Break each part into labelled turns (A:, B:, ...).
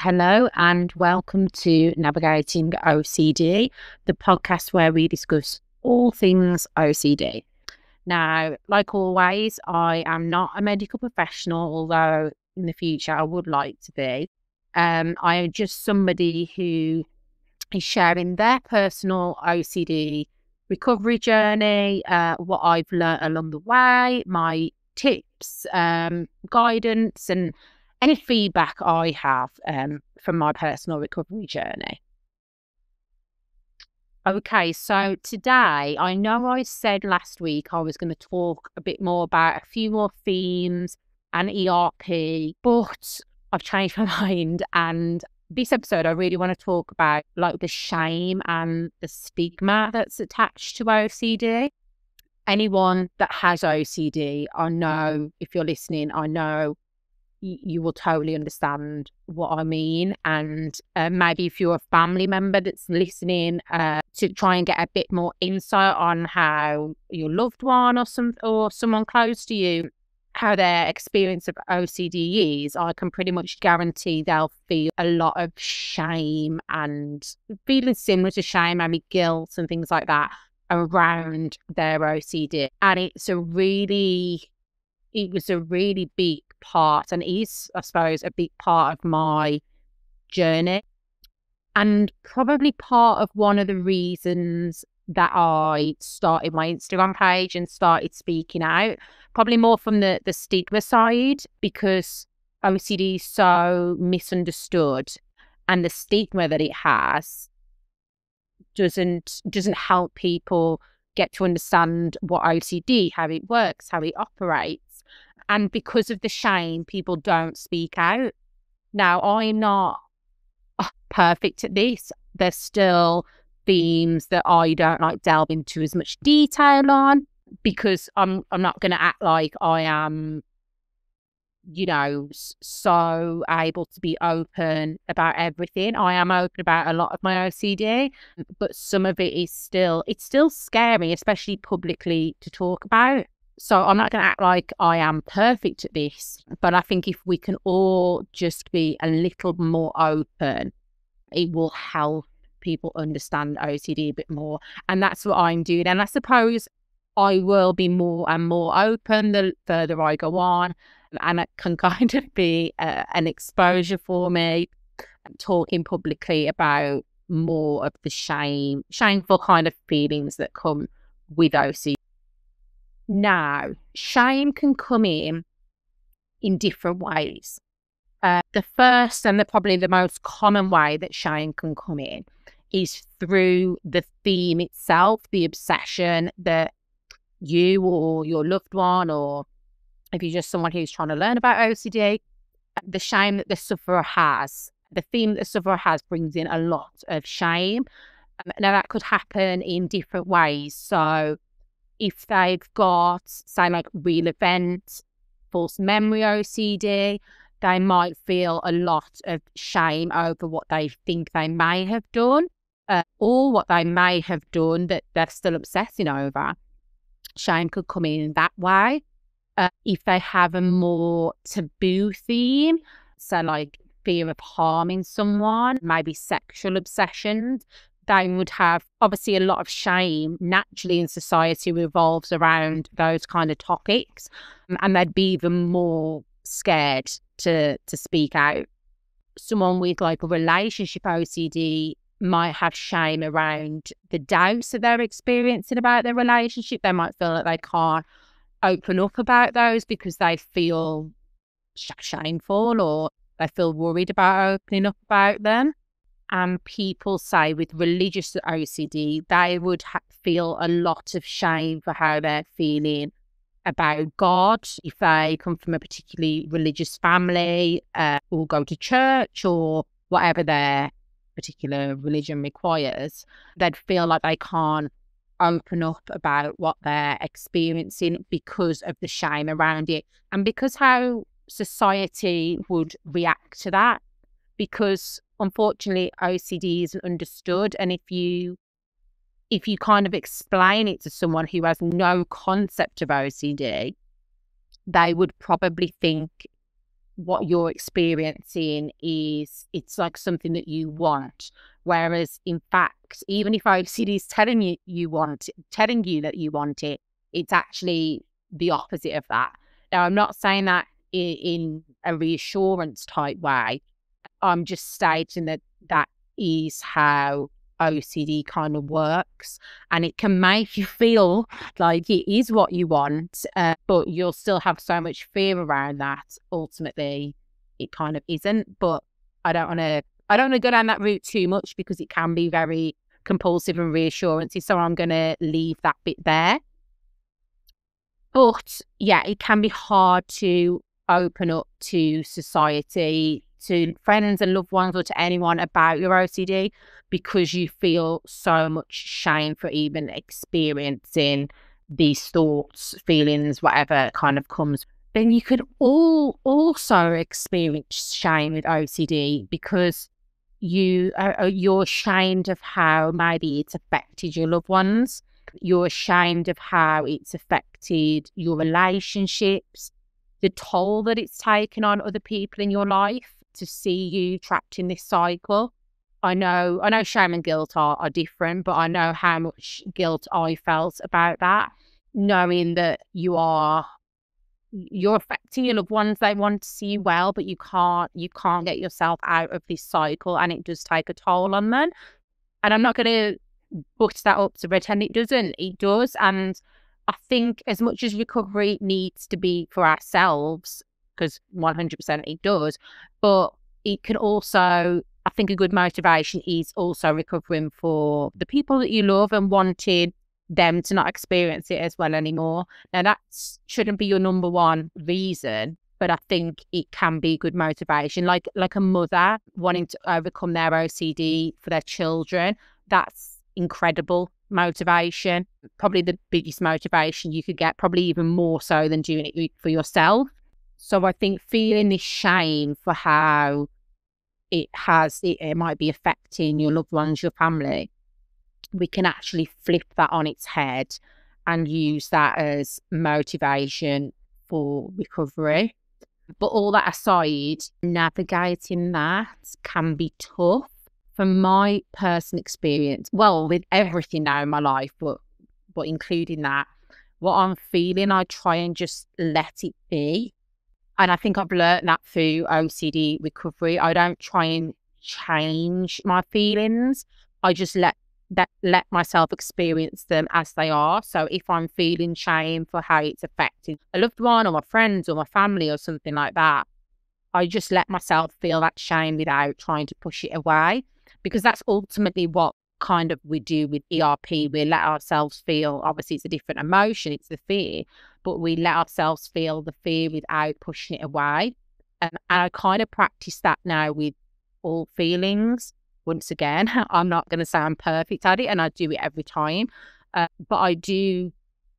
A: Hello and welcome to Navigating OCD, the podcast where we discuss all things OCD. Now, like always, I am not a medical professional, although in the future I would like to be. I am just somebody who is sharing their personal OCD recovery journey, what I've learned along the way, my tips, guidance, and any feedback I have from my personal recovery journey. Okay, so today, I know I said last week I was going to talk a bit more about a few more themes and ERP, but I've changed my mind. And this episode, I really want to talk about like the shame and the stigma that's attached to OCD. Anyone that has OCD, I know if you're listening, I know you will totally understand what I mean. And maybe if you're a family member that's listening, to try and get a bit more insight on how your loved one or someone close to you, how their experience of OCD is, I can pretty much guarantee they'll feel a lot of shame and feeling similar to shame, maybe guilt and things like that around their OCD. And it was a really big part, and is, I suppose, a big part of my journey, and probably part of one of the reasons that I started my Instagram page and started speaking out, probably more from the stigma side, because OCD is so misunderstood, and the stigma that it has doesn't help people get to understand what OCD, how it works, how it operates. And because of the shame, people don't speak out. Now, I'm not perfect at this. There's still themes that I don't like delve into as much detail on, because I'm not going to act like I am, so able to be open about everything. I am open about a lot of my OCD, but some of it is still scary, especially publicly, to talk about. So I'm not going to act like I am perfect at this, but I think if we can all just be a little more open, it will help people understand OCD a bit more. And that's what I'm doing. And I suppose I will be more and more open the further I go on. And it can kind of be an exposure for me, talking publicly about more of the shameful kind of feelings that come with OCD. Now, shame can come in different ways. The first and probably the most common way that shame can come in is through the theme itself, the obsession that you or your loved one, or if you're just someone who's trying to learn about OCD, the shame that the sufferer has, the theme that the sufferer has brings in a lot of shame. Now, that could happen in different ways. So if they've got, say, like real event, false memory OCD, they might feel a lot of shame over what they think they may have done, or what they may have done that they're still obsessing over. Shame could come in that way. If they have a more taboo theme, so like fear of harming someone, maybe sexual obsessions, they would have obviously a lot of shame. Naturally in society revolves around those kind of topics, and they'd be even more scared to speak out. Someone with like a relationship OCD might have shame around the doubts that they're experiencing about their relationship. They might feel that they can't open up about those because they feel shameful, or they feel worried about opening up about them. And people say with religious OCD, they would feel a lot of shame for how they're feeling about God, if they come from a particularly religious family, or go to church, or whatever their particular religion requires. They'd feel like they can't open up about what they're experiencing because of the shame around it, and because how society would react to that. Because unfortunately, OCD isn't understood, and if you kind of explain it to someone who has no concept of OCD, they would probably think what you're experiencing is it's like something that you want. Whereas in fact, even if OCD is telling you that you want it, it's actually the opposite of that. Now, I'm not saying that in a reassurance type way. I'm just stating that that is how OCD kind of works, and it can make you feel like it is what you want, but you'll still have so much fear around that. Ultimately, it kind of isn't. But I don't want to. I don't want to go down that route too much because it can be very compulsive and reassurancy. So I'm going to leave that bit there. But yeah, it can be hard to open up to society, to friends and loved ones, or to anyone about your OCD because you feel so much shame for even experiencing these thoughts, feelings, whatever kind of comes. Then you could also experience shame with OCD because you're ashamed of how maybe it's affected your loved ones. You're ashamed of how it's affected your relationships, the toll that it's taken on other people in your life to see you trapped in this cycle. I know shame and guilt are different, but I know how much guilt I felt about that, knowing that you're affecting your loved ones. They want to see you well, but you can't get yourself out of this cycle, and it does take a toll on them. And I'm not going to butch that up to pretend it doesn't. It does. And I think as much as recovery needs to be for ourselves, because 100% it does, but it can also, I think a good motivation is also recovering for the people that you love and wanting them to not experience it as well anymore. Now, that shouldn't be your number one reason, but I think it can be good motivation. Like a mother wanting to overcome their OCD for their children, that's incredible motivation. Probably the biggest motivation you could get, probably even more so than doing it for yourself. So I think feeling this shame for how it might be affecting your loved ones, your family, we can actually flip that on its head and use that as motivation for recovery. But all that aside, navigating that can be tough. From my personal experience, well, with everything now in my life, but including that, what I'm feeling, I try and just let it be. And I think I've learned that through OCD recovery. I don't try and change my feelings. I just let myself experience them as they are. So if I'm feeling shame for how it's affected a loved one or my friends or my family or something like that, I just let myself feel that shame without trying to push it away. Because that's ultimately what kind of we do with ERP. We let ourselves feel, obviously it's a different emotion, it's the fear, but we let ourselves feel the fear without pushing it away. And I kind of practice that now with all feelings. Once again, I'm not going to say I'm perfect at it, and I do it every time. But I do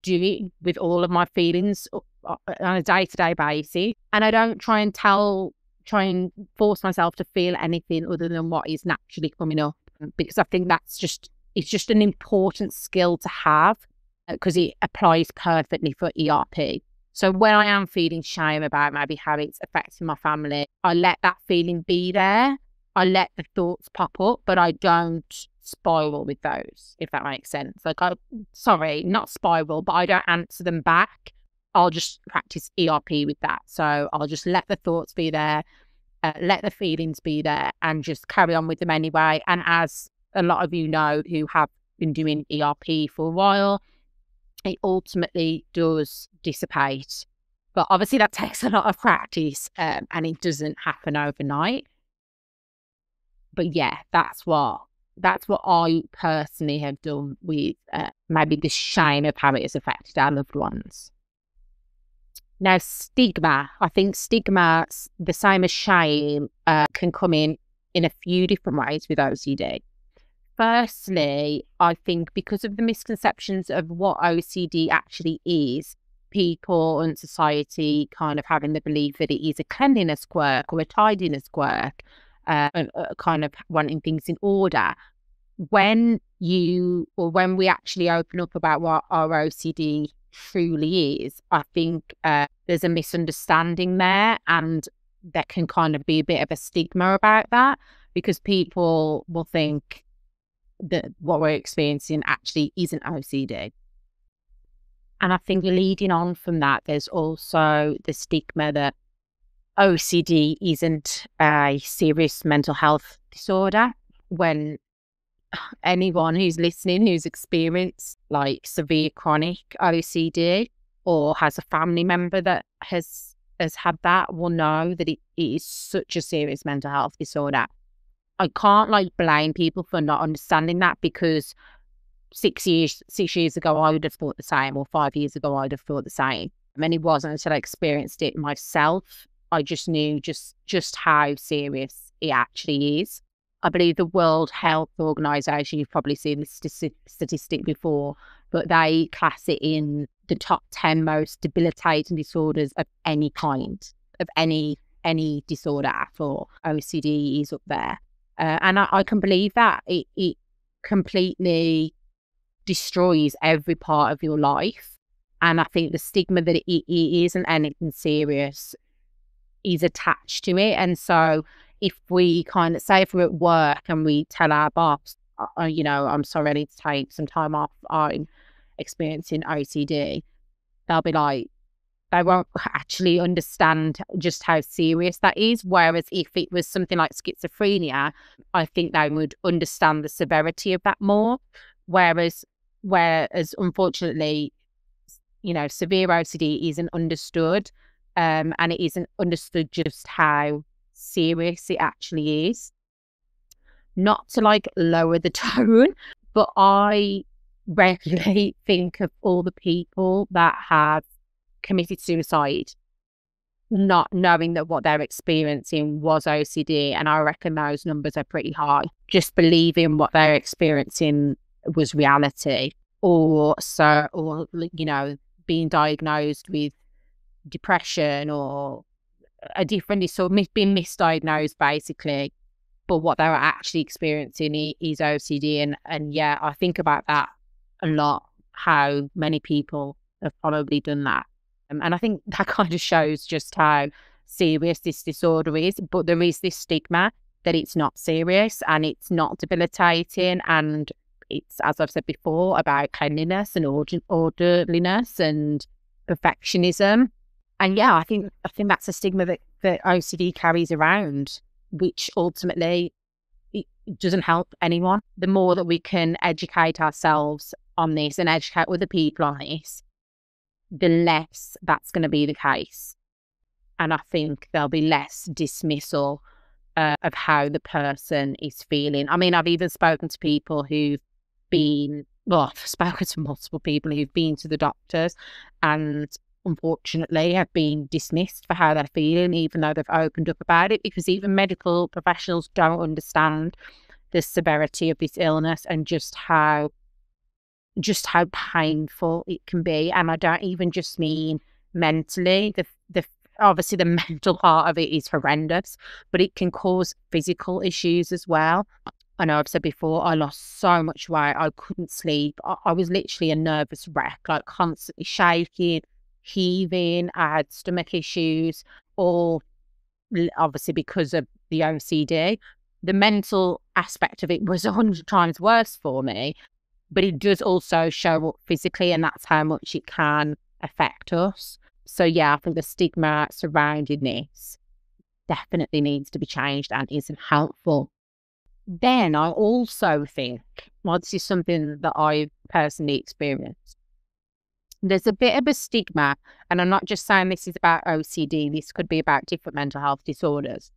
A: it with all of my feelings on a day-to-day basis. And I don't try and force myself to feel anything other than what is naturally coming up, because I think it's just an important skill to have because it applies perfectly for ERP. So when I am feeling shame about maybe how it's affecting my family, I let that feeling be there. I let the thoughts pop up, but I don't spiral with those, if that makes sense. Like, not spiral, but I don't answer them back. I'll just practice ERP with that. So I'll just let the thoughts be there, let the feelings be there, and just carry on with them anyway. And as a lot of you know who have been doing ERP for a while, it ultimately does dissipate. But obviously that takes a lot of practice, and it doesn't happen overnight. But yeah, that's what I personally have done with maybe the shame of how it has affected our loved ones. Now, stigma. I think stigma, the same as shame, can come in a few different ways with OCD. Firstly, I think because of the misconceptions of what OCD actually is, people and society kind of having the belief that it is a cleanliness quirk or a tidiness quirk, and kind of wanting things in order. When we actually open up about what our OCD truly is, I think there's a misunderstanding there, and there can kind of be a bit of a stigma about that, because people will think that what we're experiencing actually isn't OCD. And I think leading on from that, there's also the stigma that OCD isn't a serious mental health disorder, when anyone who's listening who's experienced like severe chronic OCD or has a family member that has had that will know that it is such a serious mental health disorder. I can't like blame people for not understanding that, because 6 years ago I would have thought the same, or 5 years ago I'd have thought the same. And it wasn't until I experienced it myself I just knew just how serious it actually is. I believe the World Health Organization, you've probably seen this statistic before, but they class it in the top 10 most debilitating disorders of any kind, of any disorder at all. OCD is up there. And I can believe that. It completely destroys every part of your life. And I think the stigma that it isn't anything serious is attached to it. And so if we kind of say, if we're at work and we tell our boss, I'm sorry, I need to take some time off, I'm experiencing OCD, they'll be like, they won't actually understand just how serious that is. Whereas if it was something like schizophrenia, I think they would understand the severity of that more. Whereas unfortunately, severe OCD isn't understood, and it isn't understood just how serious it actually is. Not to like lower the tone, but I regularly think of all the people that have committed suicide not knowing that what they're experiencing was OCD, and I reckon those numbers are pretty high. Just believing what they're experiencing was reality, or being diagnosed with depression or a different disorder, being misdiagnosed basically, but what they're actually experiencing is OCD. And yeah, I think about that a lot, how many people have probably done that. And I think that kind of shows just how serious this disorder is. But there is this stigma that it's not serious and it's not debilitating. And it's, as I've said before, about cleanliness and orderliness and perfectionism. And yeah, I think that's a stigma that OCD carries around, which ultimately it doesn't help anyone. The more that we can educate ourselves on this and educate other people on this, the less that's going to be the case. And I think there'll be less dismissal of how the person is feeling. I mean, I've even spoken to people who've been, well, I've spoken to multiple people who've been to the doctors and unfortunately have been dismissed for how they're feeling, even though they've opened up about it, because even medical professionals don't understand the severity of this illness and just how painful it can be. And I don't even just mean mentally. The obviously the mental part of it is horrendous, but it can cause physical issues as well. I know I've said before, I lost so much weight. I couldn't sleep. I was literally a nervous wreck, like constantly shaking, heaving. I had stomach issues, all obviously because of the OCD. The mental aspect of it was 100 times worse for me, but it does also show up physically, and that's how much it can affect us. So yeah, I think the stigma surrounding this definitely needs to be changed and isn't helpful. Then I also think, well, this is something that I personally experienced. There's a bit of a stigma, and I'm not just saying this is about OCD, this could be about different mental health disorders.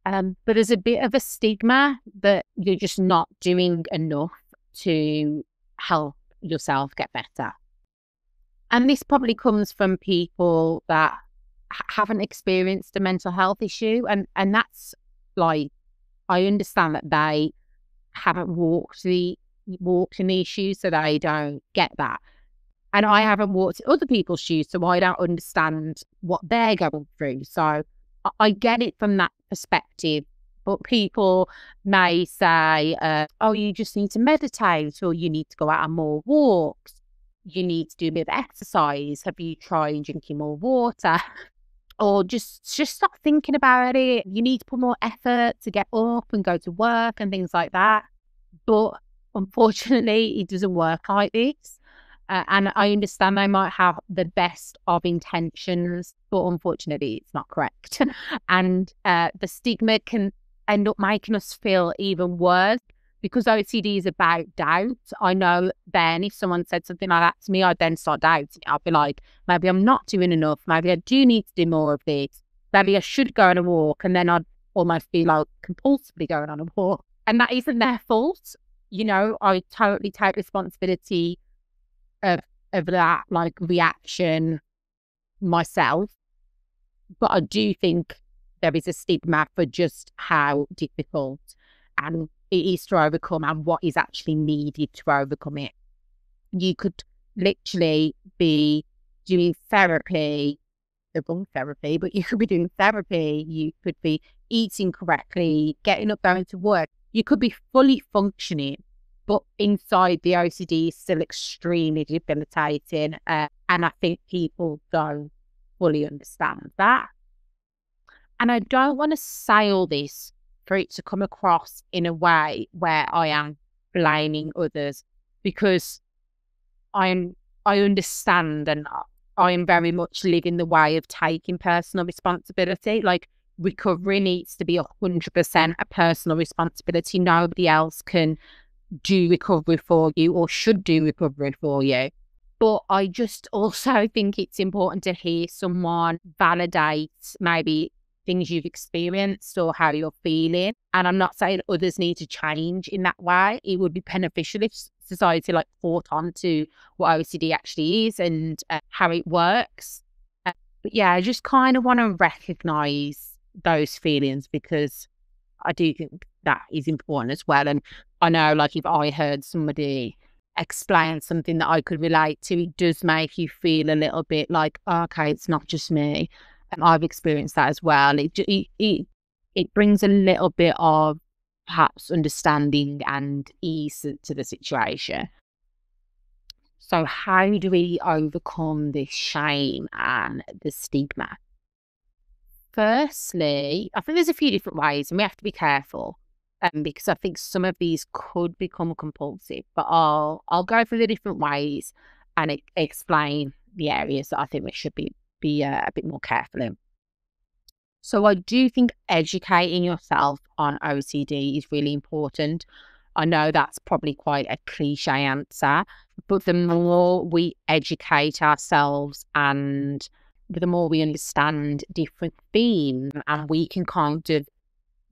A: But there's a bit of a stigma that you're just not doing enough to help yourself get better. And this probably comes from people that haven't experienced a mental health issue. And that's like, I understand that they haven't walked in the issues, so they don't get that. And I haven't walked in other people's shoes, so I don't understand what they're going through. So I get it from that perspective. But people may say, oh, you just need to meditate, or you need to go out on more walks. You need to do a bit of exercise. Have you tried drinking more water? or just stop thinking about it. You need to put more effort to get up and go to work and things like that. But unfortunately, it doesn't work like this. And I understand they might have the best of intentions, but unfortunately, it's not correct. And the stigma can end up making us feel even worse because OCD is about doubt. I know then if someone said something like that to me, I'd then start doubting. I'd be like, maybe I'm not doing enough. Maybe I do need to do more of this. Maybe I should go on a walk. And then I'd almost be like compulsively going on a walk. And that isn't their fault. You know, I totally take responsibility of that like reaction myself. But I do think there is a stigma for just how difficult and it is to overcome and what is actually needed to overcome it. You could literally be doing therapy, the wrong therapy, but you could be doing therapy, you could be eating correctly, getting up, going to work. You could be fully functioning, but inside the OCD is still extremely debilitating. And I think people don't fully understand that. And I don't want to say all this for it to come across in a way where I am blaming others, because I understand and I am very much living the way of taking personal responsibility. Like, recovery needs to be 100% a personal responsibility. Nobody else can do recovery for you or should do recovery for you. But I just also think it's important to hear someone validate maybe things you've experienced or how you're feeling. And I'm not saying others need to change in that way. It would be beneficial if society like caught on to what OCD actually is and how it works. But yeah, I just kind of want to recognize those feelings because I do think that is important as well. And I know, like, if I heard somebody explain something that I could relate to, it does make you feel a little bit like, oh, okay, it's not just me. And I've experienced that as well. It brings a little bit of perhaps understanding and ease to the situation. So how do we overcome this shame and the stigma? Firstly, I think there's a few different ways and we have to be careful because I think some of these could become compulsive, but I'll go through the different ways and explain the areas that I think we should be a bit more careful in. So I do think educating yourself on OCD is really important. I know that's probably quite a cliche answer, but the more we educate ourselves and the more we understand different themes and we can kind of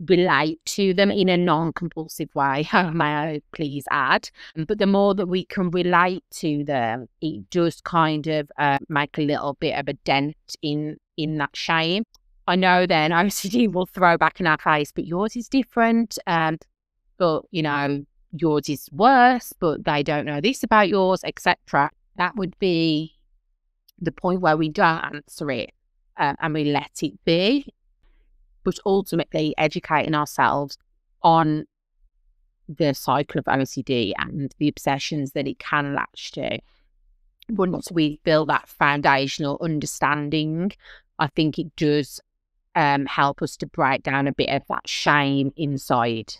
A: relate to them in a non-compulsive way, may I please add. But the more that we can relate to them, it does kind of make a little bit of a dent in that shame. I know then OCD will throw back in our face, but yours is different. But, you know, yours is worse, but they don't know this about yours, etc. That would be the point where we don't answer it and we let it be. But ultimately educating ourselves on the cycle of OCD and the obsessions that it can latch to. Once we build that foundational understanding, I think it does help us to break down a bit of that shame inside.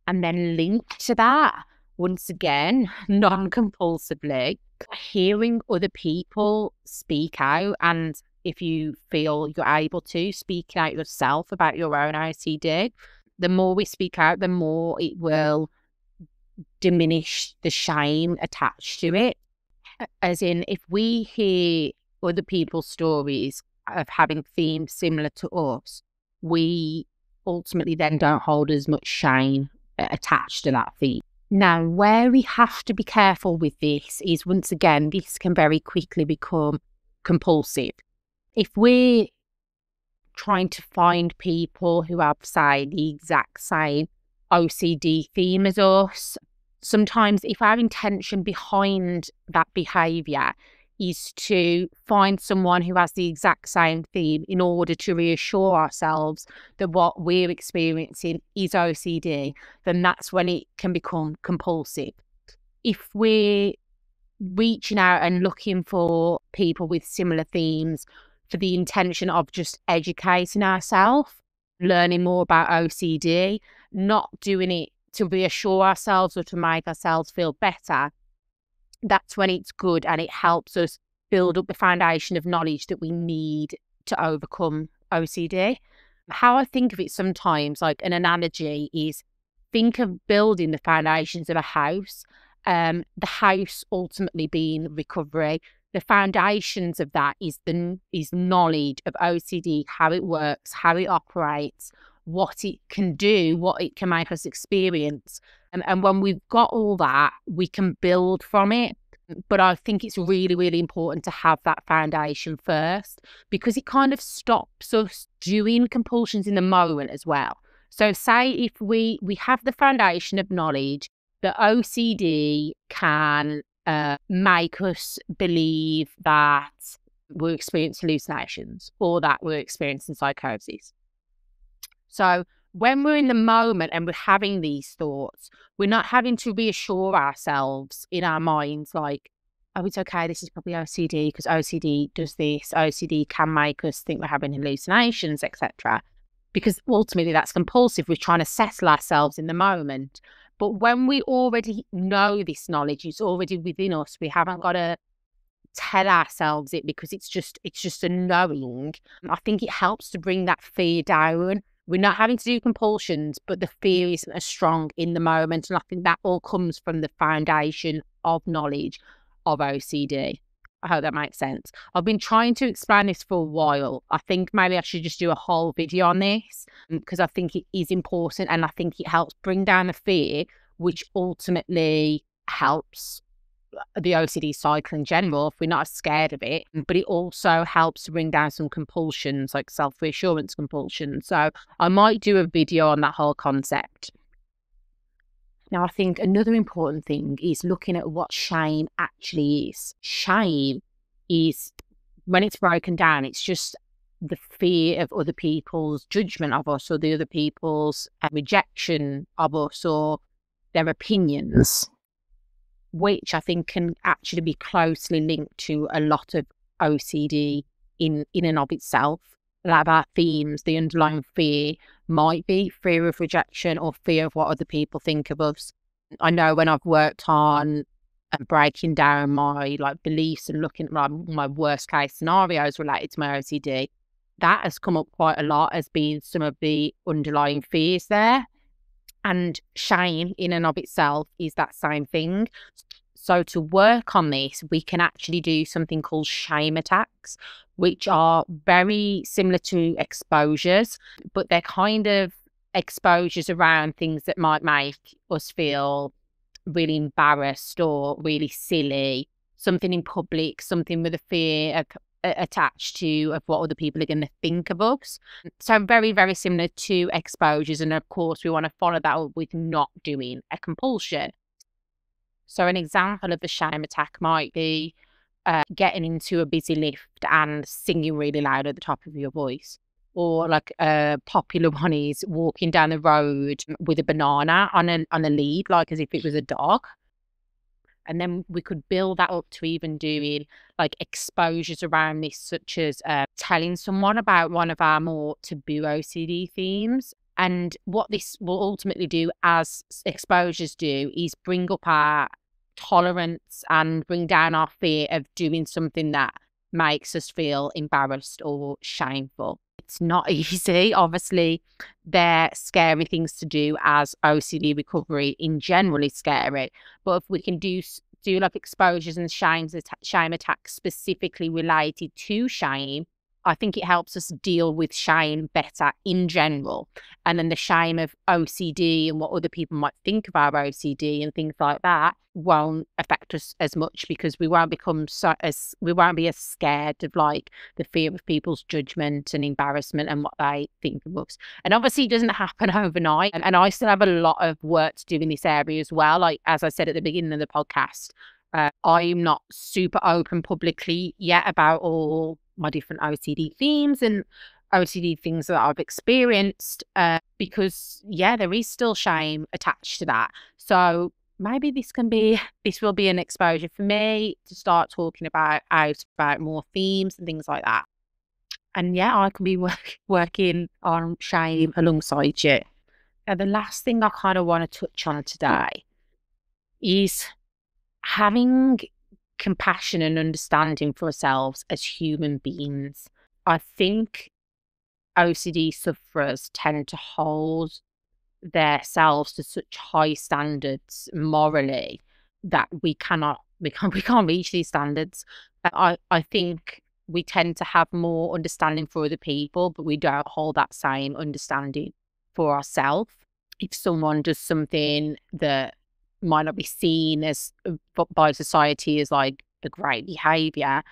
A: And then linked to that, once again, non-compulsively, hearing other people speak out, and if you feel you're able to, speak out yourself about your own OCD. The more we speak out, the more it will diminish the shame attached to it. As in, if we hear other people's stories of having themes similar to us, we ultimately then don't hold as much shame attached to that theme. Now, where we have to be careful with this is, once again, this can very quickly become compulsive. If we're trying to find people who have, say, the exact same OCD theme as us, sometimes if our intention behind that behaviour is to find someone who has the exact same theme in order to reassure ourselves that what we're experiencing is OCD, then that's when it can become compulsive. If we're reaching out and looking for people with similar themes for the intention of just educating ourselves, learning more about OCD, not doing it to reassure ourselves or to make ourselves feel better. That's when it's good, and it helps us build up the foundation of knowledge that we need to overcome OCD. How I think of it sometimes, like an analogy, is think of building the foundations of a house, the house ultimately being recovery. The foundations of that is knowledge of OCD, how it works, how it operates, what it can do, what it can make us experience. And when we've got all that, we can build from it. But I think it's really, really important to have that foundation first, because it kind of stops us doing compulsions in the moment as well. So say if we have the foundation of knowledge that OCD can make us believe that we're experiencing hallucinations or that we're experiencing psychosis. So when we're in the moment and we're having these thoughts, we're not having to reassure ourselves in our minds like, oh, it's okay, this is probably OCD because OCD does this. OCD can make us think we're having hallucinations, etc. Because ultimately that's compulsive. We're trying to settle ourselves in the moment. But when we already know this knowledge, it's already within us. We haven't got to tell ourselves it because it's just a knowing. I think it helps to bring that fear down. We're not having to do compulsions, but the fear isn't as strong in the moment. And I think that all comes from the foundation of knowledge of OCD. I hope that makes sense. I've been trying to explain this for a while. I think maybe I should just do a whole video on this because I think it is important, and I think it helps bring down the fear, which ultimately helps the OCD cycle in general if we're not as scared of it. But it also helps to bring down some compulsions, like self-reassurance compulsions. So I might do a video on that whole concept. Now, I think another important thing is looking at what shame actually is. Shame is, when it's broken down, it's just the fear of other people's judgment of us, or the other people's rejection of us, or their opinions, which I think can actually be closely linked to a lot of OCD in and of itself. A lot of our themes, the underlying fear might be fear of rejection or fear of what other people think of us. I know when I've worked on breaking down my beliefs and looking at my worst case scenarios related to my OCD, that has come up quite a lot as being some of the underlying fears there. And shame in and of itself is that same thing. So to work on this, we can actually do something called shame attacks, which are very similar to exposures, but they're kind of exposures around things that might make us feel really embarrassed or really silly, something in public, something with a fear attached to of what other people are going to think of us. So very, very similar to exposures. And of course, we want to follow that up with not doing a compulsion. So an example of a shame attack might be getting into a busy lift and singing really loud at the top of your voice. Or like a popular one is walking down the road with a banana on a lead, like as if it was a dog. And then we could build that up to even doing like exposures around this, such as telling someone about one of our more taboo OCD themes. And what this will ultimately do, as exposures do, is bring up our tolerance and bring down our fear of doing something that makes us feel embarrassed or shameful. It's not easy. Obviously, they're scary things to do, as OCD recovery in general is scary. But if we can do like exposures and shame attacks specifically related to shame, I think it helps us deal with shame better in general. And then the shame of OCD and what other people might think of our OCD and things like that won't affect us as much, because we won't be as scared of like the fear of people's judgment and embarrassment and what they think of us. And obviously it doesn't happen overnight. And I still have a lot of work to do in this area as well. Like, as I said at the beginning of the podcast, I'm not super open publicly yet about all my different OCD themes and OCD things that I've experienced, because there is still shame attached to that. So maybe this will be an exposure for me to start talking about more themes and things like that. And yeah, I can be working on shame alongside you. And the last thing I kind of want to touch on today is having compassion and understanding for ourselves as human beings. I think OCD sufferers tend to hold themselves to such high standards morally that we can't reach these standards. I think we tend to have more understanding for other people, but we don't hold that same understanding for ourselves. If someone does something that might not be seen as by society as like a great behavior,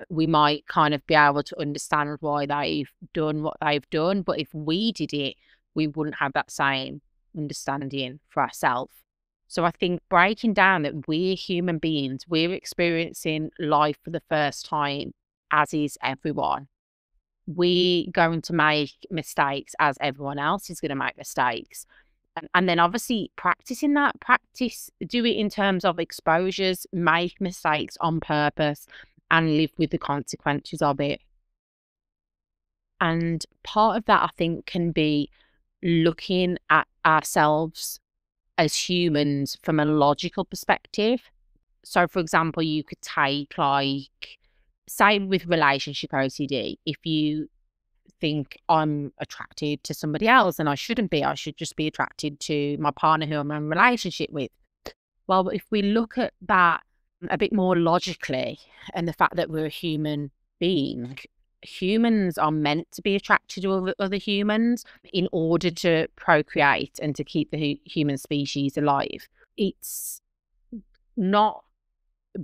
A: we might kind of be able to understand why they've done what they've done. But if we did it, we wouldn't have that same understanding for ourselves. So I think breaking down that we're human beings, we're experiencing life for the first time, as is everyone. We're going to make mistakes as everyone else is going to make mistakes. And then obviously practicing that, do it in terms of exposures, make mistakes on purpose and live with the consequences of it. And part of that, I think, can be looking at ourselves as humans from a logical perspective. So, for example, you could take, like, say with relationship OCD, if you think I'm attracted to somebody else and I shouldn't be, I should just be attracted to my partner who I'm in a relationship with. Well, if we look at that a bit more logically and the fact that we're a human being, humans are meant to be attracted to other humans in order to procreate and to keep the human species alive. It's not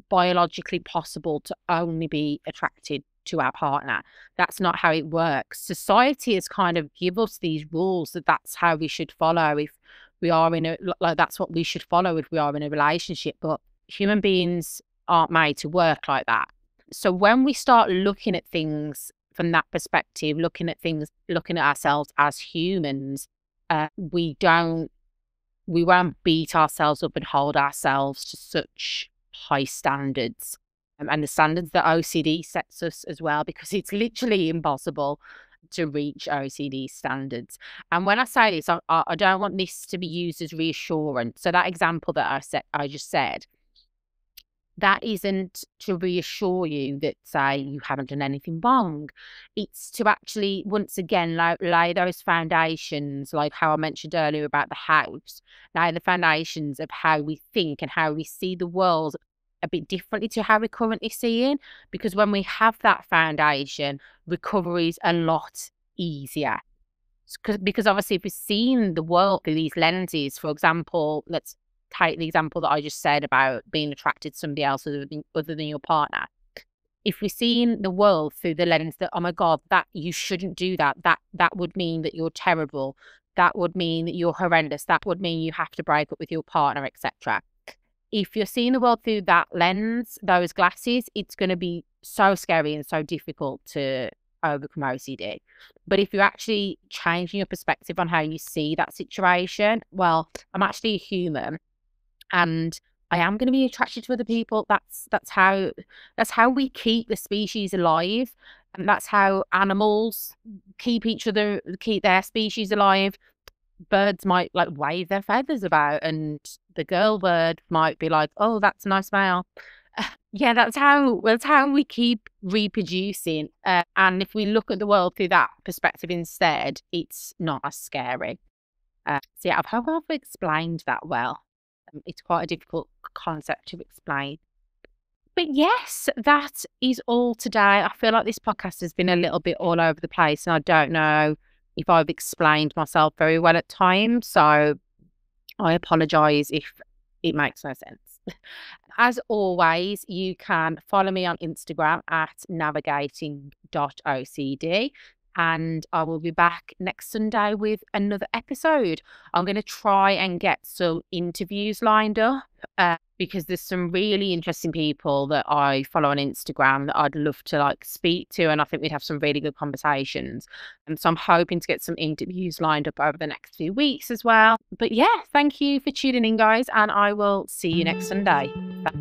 A: biologically possible to only be attracted to our partner. That's not how it works. Society has kind of give us these rules that that's how we should follow if we are in a, like, that's what we should follow if we are in a relationship. But human beings aren't made to work like that. So when we start looking at things from that perspective, looking at ourselves as humans, we won't beat ourselves up and hold ourselves to such high standards. And the standards that OCD sets us as well, because it's literally impossible to reach OCD standards. And when I say this, I don't want this to be used as reassurance. So that example that I just said, that isn't to reassure you that, say, you haven't done anything wrong. It's to actually, once again, lay those foundations, like how I mentioned earlier about the house, lay the foundations of how we think and how we see the world a bit differently to how we're currently seeing. Because when we have that foundation, recovery is a lot easier. Because obviously if we're seeing the world through these lenses, for example, let's take the example that I just said about being attracted to somebody else other than your partner. If we're seeing the world through the lens that, oh my God, that you shouldn't do that would mean that you're terrible, that would mean that you're horrendous, that would mean you have to break up with your partner, etc. If you're seeing the world through that lens, those glasses, it's going to be so scary and so difficult to overcome OCD. But if you're actually changing your perspective on how you see that situation, well, I'm actually a human and I am going to be attracted to other people. That's how we keep the species alive, and that's how animals keep their species alive. Birds might like wave their feathers about, and the girl bird might be like, "Oh, that's a nice male." Yeah, that's how we keep reproducing. And if we look at the world through that perspective instead, it's not as scary. So yeah, I hope I've explained that well. It's quite a difficult concept to explain. But yes, that is all today. I feel like this podcast has been a little bit all over the place, and I don't know if I've explained myself very well at times. So I apologise if it makes no sense. As always, you can follow me on Instagram at navigating.ocd. And I will be back next Sunday with another episode. I'm going to try and get some interviews lined up because there's some really interesting people that I follow on Instagram that I'd love to like speak to, and I think we'd have some really good conversations. And so I'm hoping to get some interviews lined up over the next few weeks as well. But yeah, thank you for tuning in, guys, and I will see you next Sunday. Bye.